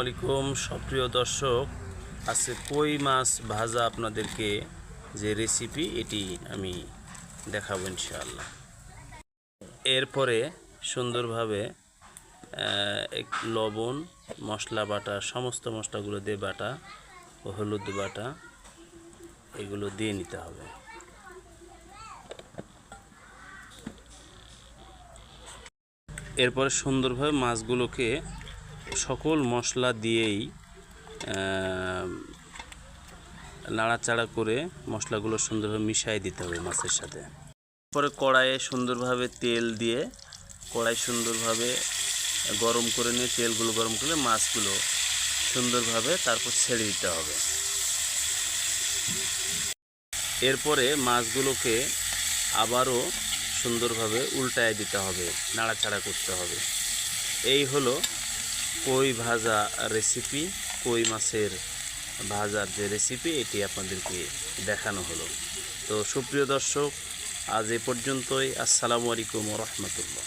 আসসালামাইকুম সুপ্রিয় দর্শক, আজকে কই মাছ ভাজা আপনাদেরকে যে রেসিপি এটি আমি দেখাবো ইনশাআল্লাহ। এরপরে সুন্দরভাবে লবণ, মশলা বাটা, সমস্ত মশলাগুলো দিয়ে বাটা ও হলুদ বাটা এগুলো দিয়ে নিতে হবে। এরপরে সুন্দরভাবে মাছগুলোকে সকল মশলা দিয়েই নাড়াচাড়া করে মশলাগুলো সুন্দরভাবে মিশিয়ে দিতে হবে মাছের সাথে। পরে কড়াইয়ে সুন্দরভাবে তেল দিয়ে কড়াই সুন্দরভাবে গরম করে নিয়ে তেলগুলো গরম করে মাছগুলো সুন্দরভাবে তারপর ছেড়ে দিতে হবে। এরপরে মাছগুলোকে আবারও সুন্দরভাবে উল্টায় দিতে হবে, নাড়াচাড়া করতে হবে। এই হলো কই ভাজা রেসিপি, কই মাছের ভাজার যে রেসিপি এটি আপনাদেরকে দেখানো হলো। তো সুপ্রিয় দর্শক, আজ এ পর্যন্তই। আসসালামু আলাইকুম ওয়া রাহমাতুল্লাহ।